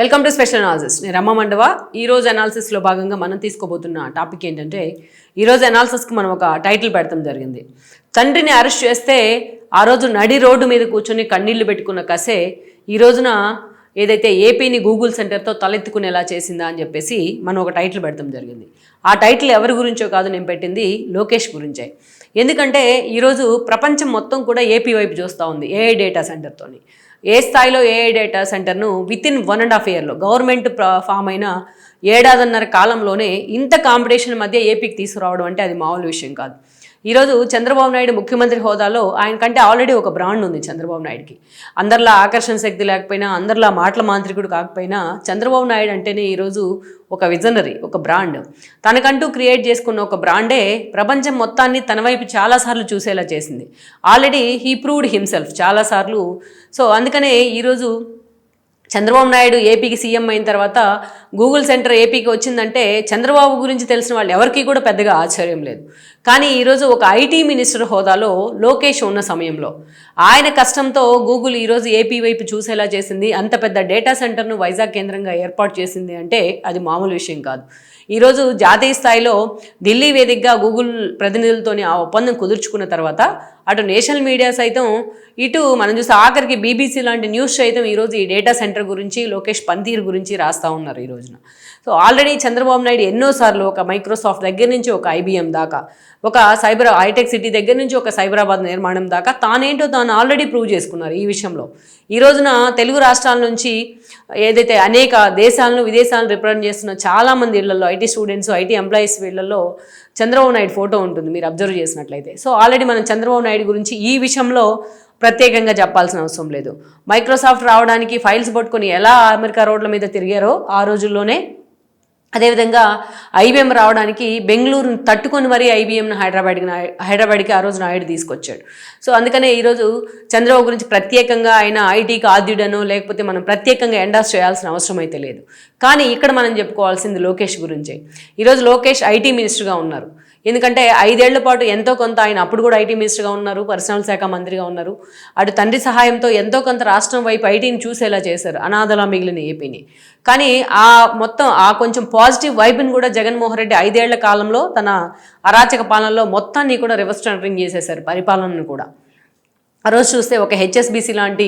Welcome to special analysis. నేను రమ్మ మండవ. ఈరోజు అనాలిసిస్లో భాగంగా మనం తీసుకోబోతున్న టాపిక్ ఏంటంటే, ఈరోజు అనాలిసిస్కి మనం ఒక టైటిల్ పెడతాం జరిగింది. తండ్రిని అరెస్ట్ చేస్తే ఆ రోజు నడి రోడ్డు మీద కూర్చొని కన్నీళ్లు పెట్టుకున్న కసే ఈ రోజున ఏదైతే ఏపీని గూగుల్ సెంటర్తో తలెత్తుకునేలా చేసిందా అని చెప్పేసి మనం ఒక టైటిల్ పెడతాం జరిగింది. ఆ టైటిల్ ఎవరి గురించో కాదు, నేను పెట్టింది లోకేష్ గురించే. ఎందుకంటే ఈరోజు ప్రపంచం మొత్తం కూడా ఏపీ వైపు చూస్తూ ఉంది ఏఐ డేటా సెంటర్తోని. ఏ స్థాయిలో ఏఐ డేటా సెంటర్ను వితిన్ 1.5 yearలో గవర్నమెంట్ ఫామ్ అయిన 7.5 కాలంలోనే ఇంత కాంపిటీషన్ మధ్య ఏపీకి తీసుకురావడం అంటే అది మామూలు విషయం కాదు. ఈరోజు చంద్రబాబు నాయుడు ముఖ్యమంత్రి హోదాలో ఆయన కంటే ఆల్రెడీ ఒక బ్రాండ్ ఉంది చంద్రబాబు నాయుడుకి. అందరిలా ఆకర్షణ శక్తి లేకపోయినా, అందరిలా మాటల మాంత్రికుడు కాకపోయినా, చంద్రబాబు నాయుడు అంటేనే ఈరోజు ఒక విజనరీ, ఒక బ్రాండ్. తనకంటూ క్రియేట్ చేసుకున్న ఒక బ్రాండే ప్రపంచం మొత్తాన్ని తన వైపు చాలాసార్లు చూసేలా చేసింది. ఆల్రెడీ హీ ప్రూవ్డ్ హిమ్సెల్ఫ్ చాలాసార్లు. సో అందుకనే ఈరోజు చంద్రబాబు నాయుడు ఏపీకి సీఎం అయిన తర్వాత గూగుల్ సెంటర్ ఏపీకి వచ్చిందంటే చంద్రబాబు గురించి తెలిసిన వాళ్ళు ఎవరికీ కూడా పెద్దగా ఆశ్చర్యం లేదు. కానీ ఈరోజు ఒక ఐటీ మినిస్టర్ హోదాలో లోకేష్ ఉన్న సమయంలో ఆయన కష్టంతో గూగుల్ ఈరోజు ఏపీ వైపు చూసేలా చేసింది. అంత పెద్ద డేటా సెంటర్ను వైజాగ్ కేంద్రంగా ఏర్పాటు చేసింది అంటే అది మామూలు విషయం కాదు. ఈరోజు జాతీయ స్థాయిలో ఢిల్లీ వేదికగా గూగుల్ ప్రతినిధులతోని ఆ ఒప్పందం కుదుర్చుకున్న తర్వాత అటు నేషనల్ మీడియా సైతం, ఇటు మనం చూస్తే ఆఖరికి బీబీసీ లాంటి న్యూస్ సైతం ఈరోజు ఈ డేటా సెంటర్ గురించి, లోకేష్ పనితీరు గురించి రాస్తూ ఉన్నారు ఈ రోజున. సో ఆల్రెడీ చంద్రబాబు నాయుడు ఎన్నోసార్లు ఒక మైక్రోసాఫ్ట్ దగ్గర నుంచి ఒక ఐబీఎం దాకా, ఒక హైటెక్ సిటీ దగ్గర నుంచి ఒక సైబరాబాద్ నిర్మాణం దాకా తానేంటో తాను ఆల్రెడీ ప్రూవ్ చేసుకున్నారు ఈ విషయంలో. ఈ రోజున తెలుగు రాష్ట్రాల నుంచి ఏదైతే అనేక దేశాలను, విదేశాలను రిప్రజెంట్ చేస్తున్న చాలామంది ఇళ్లలో, ఐటీ స్టూడెంట్స్, ఐటీ ఎంప్లాయీస్ వీళ్ళల్లో చంద్రబాబు నాయుడు ఫోటో ఉంటుంది మీరు అబ్జర్వ్ చేసినట్లయితే. సో ఆల్రెడీ మనం చంద్రబాబు నాయుడు గురించి ఈ విషయంలో ప్రత్యేకంగా చెప్పాల్సిన అవసరం లేదు. మైక్రోసాఫ్ట్ రావడానికి ఫైల్స్ పట్టుకొని ఎలా అమెరికా రోడ్ల మీద తిరిగారో ఆ రోజుల్లోనే, అదేవిధంగా ఐబీఎం రావడానికి బెంగళూరుని తట్టుకొని మరీ ఐబీఎంను హైదరాబాద్కి ఆ రోజు నాయుడు తీసుకొచ్చాడు. సో అందుకనే ఈరోజు చంద్రబాబు గురించి ప్రత్యేకంగా ఆయన ఐటీకి ఆద్యుడనో లేకపోతే మనం ప్రత్యేకంగా ఎండాస్ చేయాల్సిన అవసరం అయితే లేదు. కానీ ఇక్కడ మనం చెప్పుకోవాల్సింది లోకేష్ గురించే. ఈరోజు లోకేష్ ఐటీ మినిస్టర్గా ఉన్నారు. ఎందుకంటే 5 ఏళ్ల పాటు ఎంతో కొంత ఆయన అప్పుడు కూడా ఐటీ మినిస్టర్గా ఉన్నారు, పరిశ్రమల శాఖ మంత్రిగా ఉన్నారు. అటు తండ్రి సహాయంతో ఎంతో కొంత రాష్ట్రం వైపు ఐటీని చూసేలా చేశారు, అనాథలా మిగిలిన ఏపీని. కానీ ఆ కొంచెం పాజిటివ్ వైబ్ని కూడా జగన్మోహన్ రెడ్డి 5 ఏళ్ల కాలంలో తన అరాచక పాలనలో మొత్తాన్ని కూడా రివర్స్ టెండరింగ్ చేసేశారు, పరిపాలనను కూడా. ఆ రోజు చూస్తే ఒక హెచ్ఎస్బీసీ లాంటి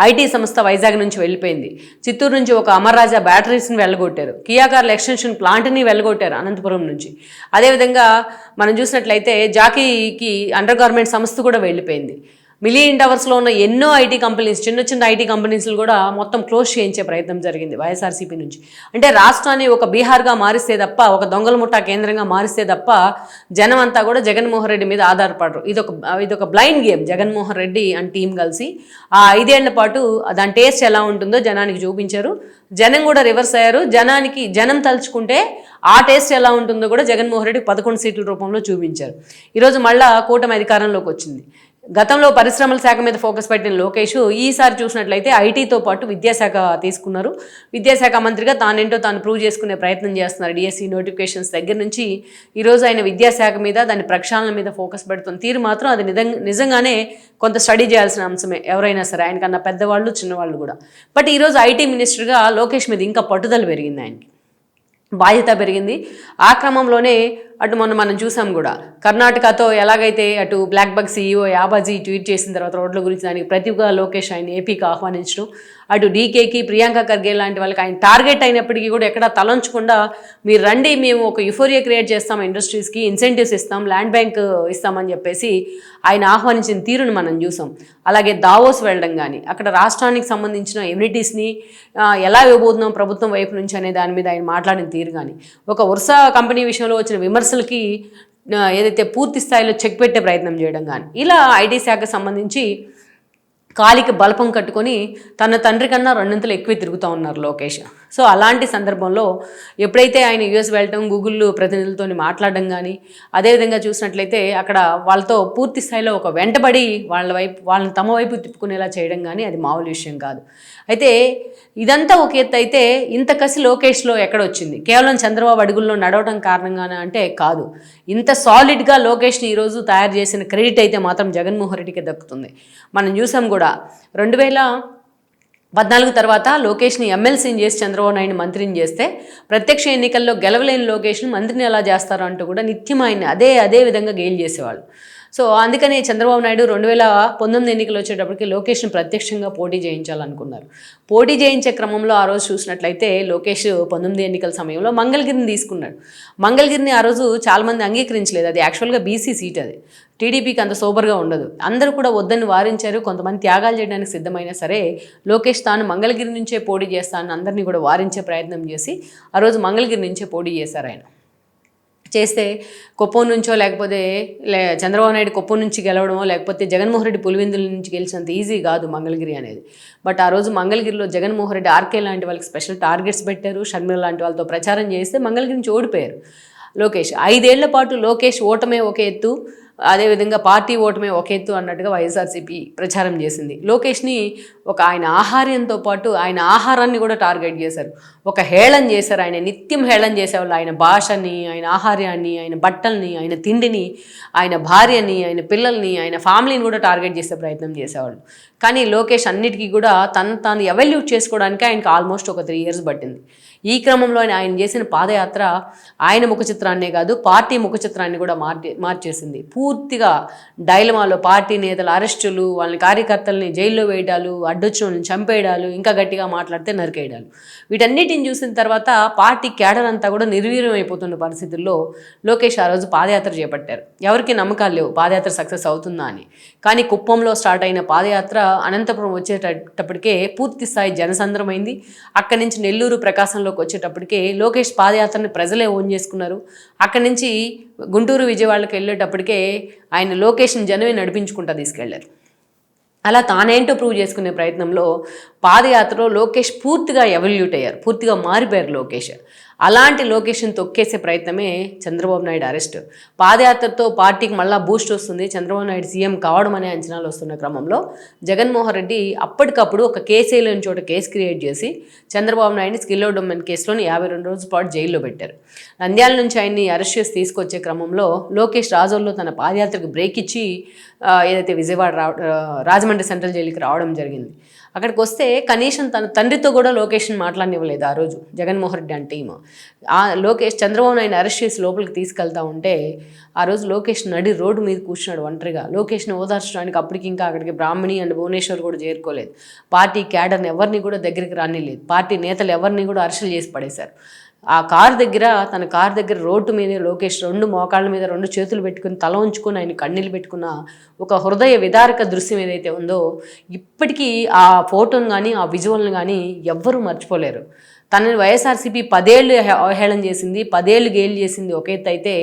ఐటీ సంస్థ వైజాగ్ నుంచి వెళ్ళిపోయింది. చిత్తూరు నుంచి ఒక అమర్ రాజా బ్యాటరీస్ని వెళ్ళగొట్టారు. కియా కార్ల ఎక్స్టెన్షన్ ప్లాంట్ని వెళ్ళగొట్టారు అనంతపురం నుంచి. అదేవిధంగా మనం చూసినట్లయితే జాకీకి అండర్ గార్మెంట్ సంస్థ కూడా వెళ్ళిపోయింది. మిలియన్ టవర్స్లో ఉన్న ఎన్నో ఐటీ కంపెనీస్, చిన్న చిన్న ఐటీ కంపెనీస్లు కూడా మొత్తం క్లోజ్ చేయించే ప్రయత్నం జరిగింది వైఎస్ఆర్సీపీ నుంచి. అంటే రాష్ట్రాన్ని ఒక బీహార్గా మారిస్తే తప్ప, ఒక దొంగల ముఠా కేంద్రంగా మారిస్తే తప్ప జనం అంతా కూడా జగన్మోహన్ రెడ్డి మీద ఆధారపడరు. ఇదొక blind game. Jaganmohan Reddy and team కలిసి ఆ 5 ఏళ్ల పాటు దాని టేస్ట్ ఎలా ఉంటుందో జనానికి చూపించారు. జనం కూడా రివర్స్ అయ్యారు. జనం తలుచుకుంటే ఆ టేస్ట్ ఎలా ఉంటుందో కూడా జగన్మోహన్ రెడ్డి 11 సీట్ల రూపంలో చూపించారు. ఈరోజు మళ్ళా కూటమి అధికారంలోకి వచ్చింది. గతంలో పరిశ్రమల శాఖ మీద ఫోకస్ పెట్టిన లోకేష్ ఈసారి చూసినట్లయితే ఐటీతో పాటు విద్యాశాఖ తీసుకున్నారు. విద్యాశాఖ మంత్రిగా తానేంటో తాను ప్రూవ్ చేసుకునే ప్రయత్నం చేస్తున్నారు. డిఎస్సి నోటిఫికేషన్స్ దగ్గర నుంచి ఈరోజు ఆయన విద్యాశాఖ మీద, దాని ప్రక్షాళన మీద ఫోకస్ పెడుతున్న తీరు మాత్రం అది నిజంగానే కొంత స్టడీ చేయాల్సిన అంశమే ఎవరైనా సరే, ఆయనకన్నా పెద్దవాళ్ళు, చిన్నవాళ్ళు కూడా. బట్ ఈరోజు ఐటీ మినిస్టర్గా లోకేష్ మీద ఇంకా పట్టుదల పెరిగింది, ఆయనకి బాధ్యత పెరిగింది. ఆ క్రమంలోనే అటు మొన్న మనం చూసాం కూడా, కర్ణాటకతో ఎలాగైతే అటు బ్లాక్ బగ్ సీఈఓ యాబాజీ ట్వీట్ చేసిన తర్వాత రోడ్ల గురించి దానికి ప్రతిగా లోకేష్ ఆయన ఏపీకి ఆహ్వానించడం, అటు డీకేకి, ప్రియాంక ఖర్గే లాంటి వాళ్ళకి ఆయన టార్గెట్ అయినప్పటికీ కూడా ఎక్కడా తలంచకుండా మీరు రండి, మేము ఒక యుఫోరియా క్రియేట్ చేస్తాం, ఇండస్ట్రీస్కి ఇన్సెంటివ్స్ ఇస్తాం, ల్యాండ్ బ్యాంక్ ఇస్తామని చెప్పేసి ఆయన ఆహ్వానించిన తీరును మనం చూసాం. అలాగే దావోస్ వెళ్ళడం కానీ, అక్కడ రాష్ట్రానికి సంబంధించిన ఎమ్యూనిటీస్ని ఎలా ఇవ్వబోతున్నాం ప్రభుత్వం వైపు నుంచి అనే దాని మీద ఆయన మాట్లాడిన తీరు కానీ, ఒక వర్సా కంపెనీ విషయంలో వచ్చిన విమర్శలకి ఏదైతే పూర్తి స్థాయిలో చెక్ పెట్టే ప్రయత్నం చేయడం కానీ, ఇలా ఐటీ శాఖకు సంబంధించి కాలికి బలపం కట్టుకొని తన తండ్రి కన్నా 2 ఎక్కువ తిరుగుతూ ఉన్నారు లోకేష్. సో అలాంటి సందర్భంలో ఎప్పుడైతే ఆయన యూఎస్ వెళ్ళటం, గూగుల్ ప్రతినిధులతో మాట్లాడడం కానీ, అదేవిధంగా చూసినట్లయితే అక్కడ వాళ్ళతో పూర్తి స్థాయిలో ఒక వెంటబడి వాళ్ళని తమ వైపు తిప్పుకునేలా చేయడం కానీ అది మామూలు విషయం కాదు. అయితే ఇదంతా ఒక ఎత్తు అయితే ఇంత కసి లోకేష్లో ఎక్కడొచ్చింది? కేవలం చంద్రబాబు అడుగుల్లో నడవడం కారణంగానే అంటే కాదు. ఇంత సాలిడ్గా లోకేష్ని ఈరోజు తయారు చేసిన క్రెడిట్ అయితే మాత్రం జగన్మోహన్ రెడ్డికి దక్కుతుంది. మనం చూసాం కూడా 2000 14 తర్వాత లోకేష్ని ఎమ్మెల్సీని చేసి చంద్రబాబు నాయుడు మంత్రిని చేస్తే ప్రత్యక్ష ఎన్నికల్లో గెలవలేని లోకేష్ని మంత్రిని ఎలా చేస్తారు అంటూ కూడా నిత్యం ఆయన్ని అదే విధంగా గెయిల్ చేసేవాళ్ళు. సో అందుకనే చంద్రబాబు నాయుడు 2019 ఎన్నికలు వచ్చేటప్పటికి లోకేష్ని ప్రత్యక్షంగా పోటీ చేయించాలనుకున్నారు. పోటీ చేయించే క్రమంలో ఆ రోజు చూసినట్లయితే లోకేష్ 19 ఎన్నికల సమయంలో మంగళగిరిని తీసుకున్నాడు. మంగళగిరిని ఆ రోజు చాలామంది అంగీకరించలేదు. అది యాక్చువల్గా బీసీ సీట్. అది టీడీపీకి అంత సోబర్గా ఉండదు. అందరూ కూడా వద్దని వారించారు. కొంతమంది త్యాగాలు చేయడానికి సిద్ధమైనా సరే లోకేష్ తాను మంగళగిరి నుంచే పోటీ చేస్తానని అందరినీ కూడా వారించే ప్రయత్నం చేసి ఆ రోజు మంగళగిరి నుంచే పోటీ చేశారు. ఆయన చేస్తే కుప్పం నుంచో లేకపోతే చంద్రబాబు నాయుడు కుప్పం నుంచి గెలవడమో లేకపోతే జగన్మోహన్ రెడ్డి పులివెందుల నుంచి గెలిచినంత ఈజీ కాదు మంగళగిరి అనేది. బట్ ఆ రోజు మంగళగిరిలో జగన్మోహన్ రెడ్డి ఆర్కే లాంటి వాళ్ళకి స్పెషల్ టార్గెట్స్ పెట్టారు. షర్మిల లాంటి వాళ్ళతో ప్రచారం చేస్తే మంగళగిరి నుంచి ఓడిపోయారు లోకేష్. 5 ఏళ్ల పాటు లోకేష్ ఓటమే ఒక ఎత్తు, అదేవిధంగా పార్టీ ఓటమే ఒక ఎత్తు అన్నట్టుగా వైఎస్ఆర్సీపీ ప్రచారం చేసింది. లోకేష్ని ఆయన ఆహార్యంతో పాటు ఆయన ఆహారాన్ని కూడా టార్గెట్ చేశారు. ఒక హేళన చేశారు. ఆయన నిత్యం హేళన చేసేవాళ్ళు. ఆయన భాషని, ఆయన ఆహార్యాన్ని, ఆయన బట్టల్ని, ఆయన తిండిని, ఆయన భార్యని, ఆయన పిల్లల్ని, ఆయన ఫ్యామిలీని కూడా టార్గెట్ చేసే ప్రయత్నం చేసేవాళ్ళు. కానీ లోకేష్ అన్నిటికీ కూడా తాను ఎవల్యూట్ చేసుకోవడానికి ఆయనకు ఆల్మోస్ట్ ఒక 3 years పట్టింది. ఈ క్రమంలో ఆయన చేసిన పాదయాత్ర ఆయన ముఖ చిత్రాన్నే కాదు పార్టీ ముఖ చిత్రాన్ని కూడా మార్చేసింది. పూర్తిగా డైలమాలో పార్టీ నేతల అరెస్టులు, వాళ్ళని కార్యకర్తల్ని జైల్లో వేయడాలు, అడ్డొచ్చిన వాళ్ళని చంపేయడాలు, ఇంకా గట్టిగా మాట్లాడితే నరికేయడాలు, వీటన్నిటిని చూసిన తర్వాత పార్టీ క్యాడర్ అంతా కూడా నిర్వీర్యం అయిపోతున్న పరిస్థితుల్లో లోకేష్ ఆ రోజు పాదయాత్ర చేపట్టారు. ఎవరికి నమ్మకాలు లేవు పాదయాత్ర సక్సెస్ అవుతుందా అని. కానీ కుప్పంలో స్టార్ట్ అయిన పాదయాత్ర అనంతపురం వచ్చేటప్పటికే పూర్తి స్థాయి జనసంద్రమైంది. అక్కడి నుంచి నెల్లూరు ప్రకాశంలో వచ్చేటప్పటికే లోకేష్ పాదయాత్రని ప్రజలే ఓన్ చేసుకున్నారు. అక్కడి నుంచి గుంటూరు విజయవాడకి వెళ్ళేటప్పటికే ఆయన లోకేష్ని జనమే నడిపించుకుంటా తీసుకెళ్లారు. అలా తానేంటో ప్రూవ్ చేసుకునే ప్రయత్నంలో పాదయాత్రలో లోకేష్ పూర్తిగా ఎవల్యూట్ అయ్యారు, పూర్తిగా మారిపోయారు లోకేష్. అలాంటి లోకేష్ని తొక్కేసే ప్రయత్నమే చంద్రబాబు నాయుడు అరెస్ట్. పాదయాత్రతో పార్టీకి మళ్ళీ బూస్ట్ వస్తుంది, చంద్రబాబు నాయుడు సీఎం కావడం అనే అంచనాలు వస్తున్న క్రమంలో జగన్మోహన్ రెడ్డి అప్పటికప్పుడు ఒక కేసు వేయలేని చోట కేసు క్రియేట్ చేసి చంద్రబాబు నాయుడిని స్కిల్ డొమైన్ కేసులోని 52 రోజుల పాటు జైల్లో పెట్టారు. నంద్యాల నుంచి ఆయన్ని అరెస్ట్ చేసి తీసుకొచ్చే క్రమంలో లోకేష్ రాజోల్లో తన పాదయాత్రకు బ్రేక్ ఇచ్చి ఏదైతే విజయవాడ రాజమండ్రి సెంట్రల్ జైలుకి రావడం జరిగింది. అక్కడికి వస్తే కనీసం తన తండ్రితో కూడా లోకేష్ని మాట్లాడనివ్వలేదు ఆ రోజు Jaganmohan Reddy and team. Lokesh Chandrababu Naidu arrest చేసి లోపలికి తీసుకెళ్తా ఉంటే ఆ రోజు లోకేష్ నడి రోడ్డు మీద కూర్చున్నాడు ఒంటరిగా. లోకేష్ని ఓదార్చడానికి అప్పటికి ఇంకా అక్కడికి బ్రాహ్మణి అండ్ భువనేశ్వర్ కూడా చేరుకోలేదు. పార్టీ క్యాడర్ని ఎవరిని కూడా దగ్గరికి రానిలేదు. పార్టీ నేతలు ఎవరిని కూడా అరెస్టులు చేసి పడేశారు. ఆ తన కారు దగ్గర రోడ్డు మీదే లోకేష్ 2 మోకాళ్ళ మీద 2 చేతులు పెట్టుకుని తల ఉంచుకొని ఆయన కన్నీళ్ళు పెట్టుకున్న ఒక హృదయ విదారక దృశ్యం ఏదైతే ఉందో ఇప్పటికీ ఆ ఫోటోను కానీ ఆ విజువల్ని కానీ ఎవ్వరూ మర్చిపోలేరు. తనని వైఎస్ఆర్సీపీ 10 ఏళ్ళు అవహేళన చేసింది, 10 ఏళ్ళు గేలు చేసింది ఒక ఎత్తు అయితే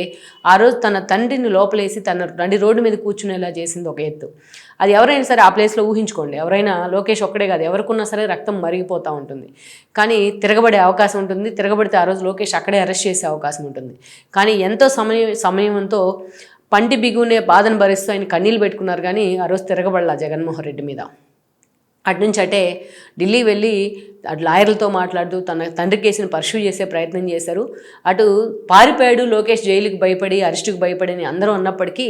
ఆ రోజు తన తండ్రిని లోపలేసి తన నడి రోడ్డు మీద కూర్చునేలా చేసింది ఒక ఎత్తు. అది ఎవరైనా సరే ఆ ప్లేస్లో ఊహించుకోండి. ఎవరైనా లోకేష్ ఒక్కడే కాదు, ఎవరికున్నా సరే రక్తం మరిగిపోతూ ఉంటుంది. కానీ తిరగబడే అవకాశం ఉంటుంది. తిరగబడితే ఆ రోజు లోకేష్ అక్కడే అరెస్ట్ చేసే అవకాశం ఉంటుంది. కానీ ఎంతో సమయంతో పంటి బిగునే బాధను భరిస్తూ ఆయన కన్నీళ్ళు పెట్టుకున్నారు. కానీ ఆ రోజు తిరగబడలా జగన్మోహన్ రెడ్డి మీద. అటు నుంచి అటే ఢిల్లీ వెళ్ళి అటు లాయర్లతో మాట్లాడుతూ తన తండ్రి కేసుని పర్సూ చేసే ప్రయత్నం చేశారు. అటు పారిపోయాడు లోకేష్, జైలుకి భయపడి అరెస్టుకు భయపడి అని అందరూ అన్నప్పటికీ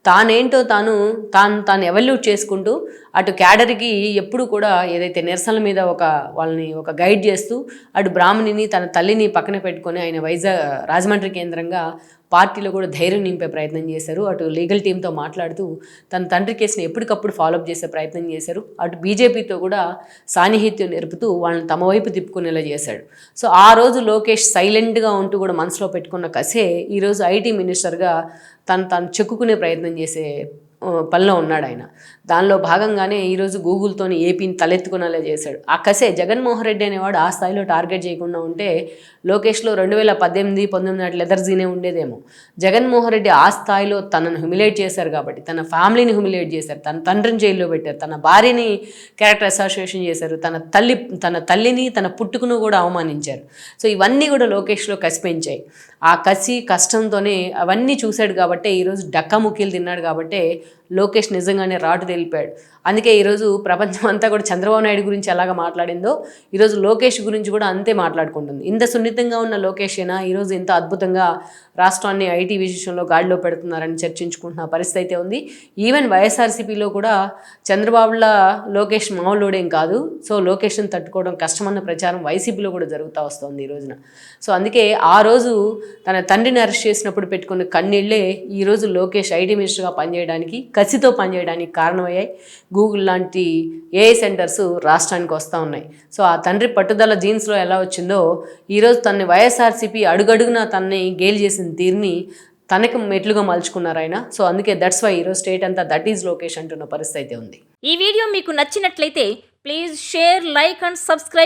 తానేంటో తాను ఎవల్యూట్ చేసుకుంటూ అటు క్యాడర్కి ఎప్పుడు కూడా ఏదైతే నిరసనల మీద వాళ్ళని ఒక గైడ్ చేస్తూ అటు బ్రాహ్మణిని తన తల్లిని పక్కన పెట్టుకొని ఆయన రాజమండ్రి కేంద్రంగా పార్టీలో కూడా ధైర్యం నింపే ప్రయత్నం చేశారు. అటు లీగల్ టీంతో మాట్లాడుతూ తన తండ్రి కేసుని ఎప్పటికప్పుడు ఫాలోఅప్ చేసే ప్రయత్నం చేశారు. అటు బీజేపీతో కూడా సాన్నిహిత్యం నేర్పుతూ వాళ్ళని తమ వైపు తిప్పుకునేలా చేశాడు. సో ఆ రోజు లోకేష్ సైలెంట్గా ఉంటూ కూడా మనసులో పెట్టుకున్న కసే ఈరోజు ఐటీ మినిస్టర్గా తను చెక్కుకునే ప్రయత్నం చేసే పనిలో ఉన్నాడు ఆయన. దానిలో భాగంగానే ఈరోజు గూగుల్తోని ఏపీని తలెత్తుకునేలా చేశాడు. ఆ కసే జగన్మోహన్ రెడ్డి అనేవాడు ఆ స్థాయిలో టార్గెట్ చేయకుండా ఉంటే లోకేష్లో 2018-19 నాటి లెదర్జీనే ఉండేదేమో. జగన్మోహన్ రెడ్డి ఆ స్థాయిలో తనను హ్యూమిలేట్ చేశారు కాబట్టి, తన ఫ్యామిలీని హ్యూమిలేట్ చేశారు, తన తండ్రిని జైల్లో పెట్టారు, తన భార్యని క్యారెక్టర్ అసోసియేషన్ చేశారు, తన తల్లిని తన పుట్టుకును కూడా అవమానించారు. సో ఇవన్నీ కూడా లోకేష్లో కసి పెంచాయి. ఆ కసి కష్టంతోనే అవన్నీ చూశాడు కాబట్టే ఈరోజు డక్కాముక్కీలు తిన్నాడు కాబట్టే లోకేష్ నిజంగానే రాటు తెలిపాడు. అందుకే ఈరోజు ప్రపంచం అంతా కూడా చంద్రబాబు నాయుడు గురించి ఎలాగ మాట్లాడిందో ఈరోజు లోకేష్ గురించి కూడా అంతే మాట్లాడుకుంటుంది. ఇంత సున్నితంగా ఉన్న లోకేషేనా ఈరోజు ఇంత అద్భుతంగా రాష్ట్రాన్ని ఐటీ విషయంలో గాడిలో పెడుతున్నారని చర్చించుకుంటున్న పరిస్థితి అయితే ఉంది. ఈవెన్ వైఎస్ఆర్సీపీలో కూడా చంద్రబాబుల లోకేష్ మామూలుడేం కాదు. సో లోకేష్ని తట్టుకోవడం కష్టమన్న ప్రచారం వైసీపీలో కూడా జరుగుతూ వస్తుంది ఈ రోజున. సో అందుకే ఆ రోజు తన తండ్రిని అరెస్ట్ చేసినప్పుడు పెట్టుకున్న కన్నీళ్లే ఈరోజు లోకేష్ ఐటీ మినిస్టర్గా పనిచేయడానికి, కసితో పనిచేయడానికి కారణమయ్యాయి. గూగుల్ లాంటి ఏఐ సెంటర్స్ రాష్ట్రానికి వస్తూ ఉన్నాయి. సో ఆ తండ్రి పట్టుదల జీన్స్లో ఎలా వచ్చిందో ఈరోజు తనని వైఎస్ఆర్సీపీ అడుగడుగునా తనని గేలి చేసిన తీరుని తనకి మెట్లుగా మలుచుకున్నారు ఆయన. సో అందుకే దట్స్ వై ఈరోజు స్టేట్ అంతా దట్ ఈజ్ లోకేష్ అంటున్న పరిస్థితి అయితే ఉంది. ఈ వీడియో మీకు నచ్చినట్లయితే please share, like and subscribe